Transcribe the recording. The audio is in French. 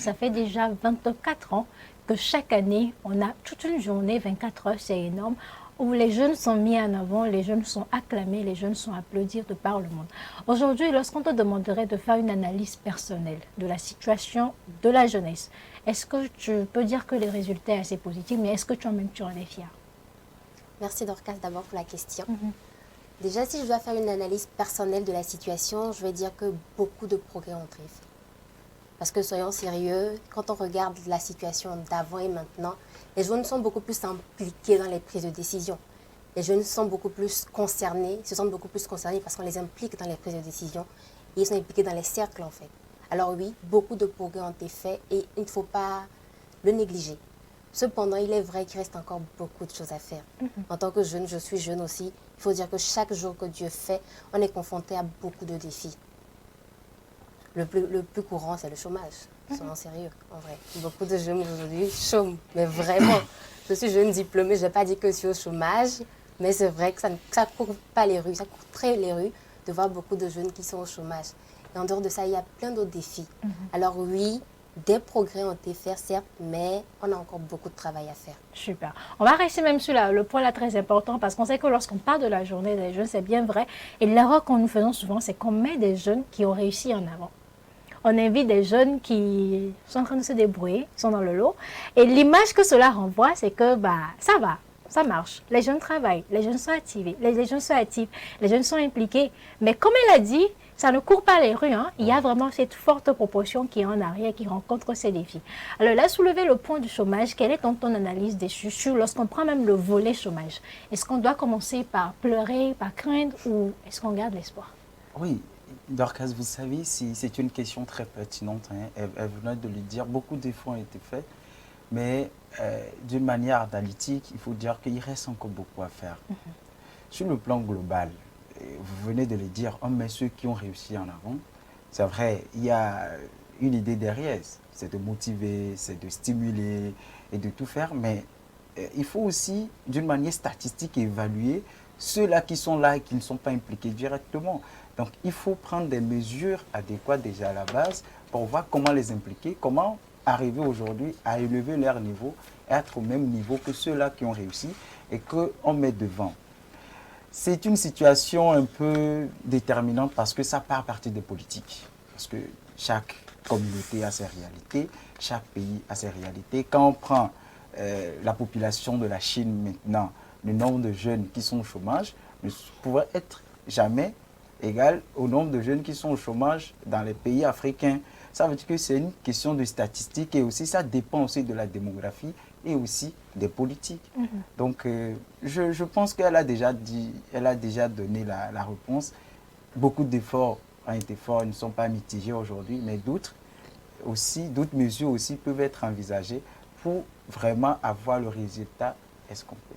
ça fait déjà 24 ans que chaque année, on a toute une journée, 24 heures, c'est énorme, où les jeunes sont mis en avant, les jeunes sont acclamés, les jeunes sont applaudis de par le monde. Aujourd'hui, lorsqu'on te demanderait de faire une analyse personnelle de la situation de la jeunesse, est-ce que tu peux dire que les résultats sont assez positifs, mais est-ce que toi-même tu en es fier? Merci Dorcas d'abord pour la question. Mhm. Déjà, si je dois faire une analyse personnelle de la situation, je vais dire que beaucoup de progrès ont été faits. Parce que soyons sérieux, quand on regarde la situation d'avant et maintenant, les jeunes sont beaucoup plus impliqués dans les prises de décision. Les jeunes sont beaucoup plus concernés, se sentent beaucoup plus concernés parce qu'on les implique dans les prises de décision et ils sont impliqués dans les cercles en fait. Alors oui, beaucoup de progrès ont été faits et il ne faut pas le négliger. Cependant, il est vrai qu'il reste encore beaucoup de choses à faire. En tant que jeune, je suis jeune aussi, il faut dire que chaque jour que Dieu fait, on est confronté à beaucoup de défis. Le plus courant, c'est le chômage. Soyons sérieux, en vrai. Beaucoup de jeunes aujourd'hui chôment, mais vraiment. Je suis jeune diplômée, je n'ai pas dit que je suis au chômage, mais c'est vrai que ça ne court pas les rues, ça court très les rues de voir beaucoup de jeunes qui sont au chômage. Et en dehors de ça, il y a plein d'autres défis. Alors oui, des progrès ont été faits, certes, mais on a encore beaucoup de travail à faire. Super. On va rester même sur le point là très important parce qu'on sait que lorsqu'on parle de la journée des jeunes, c'est bien vrai. Et l'erreur que nous faisons souvent, c'est qu'on met des jeunes qui ont réussi en avant. On invite des jeunes qui sont en train de se débrouiller, sont dans le lot. Et l'image que cela renvoie, c'est que ça va, ça marche. Les jeunes travaillent, les jeunes sont activés, les jeunes sont actifs, les jeunes sont impliqués. Mais comme elle a dit, ça ne court pas les rues. Hein. Il y a vraiment cette forte proportion qui est en arrière, qui rencontre ces défis. Alors là, soulever le point du chômage, quelle est ton analyse dessus lorsqu'on prend même le volet chômage? Est-ce qu'on doit commencer par pleurer, par craindre ou est-ce qu'on garde l'espoir? Oui, Dorcas, vous savez, c'est une question très pertinente. Hein. Elle venait de le dire, beaucoup d'efforts ont été faits, mais d'une manière analytique, il faut dire qu'il reste encore beaucoup à faire. Sur le plan global, vous venez de le dire, on met ceux qui ont réussi en avant. C'est vrai, il y a une idée derrière, c'est de motiver, c'est de stimuler et de tout faire, mais il faut aussi, d'une manière statistique, évaluer ceux-là qui sont là et qui ne sont pas impliqués directement. Donc, il faut prendre des mesures adéquates déjà à la base pour voir comment les impliquer, comment arriver aujourd'hui à élever leur niveau, être au même niveau que ceux-là qui ont réussi et qu'on met devant. C'est une situation un peu déterminante parce que ça part à partir des politiques. Parce que chaque communauté a ses réalités, chaque pays a ses réalités. Quand on prend la population de la Chine maintenant, le nombre de jeunes qui sont au chômage ne pourrait être jamais égal au nombre de jeunes qui sont au chômage dans les pays africains. Ça veut dire que c'est une question de statistiques et aussi ça dépend aussi de la démographie et aussi des politiques. Donc je pense qu'elle a déjà dit, elle a déjà donné la réponse. Beaucoup d'efforts ont été faits, ne sont pas mitigés aujourd'hui, mais d'autres mesures aussi peuvent être envisagées pour vraiment avoir le résultat escompté.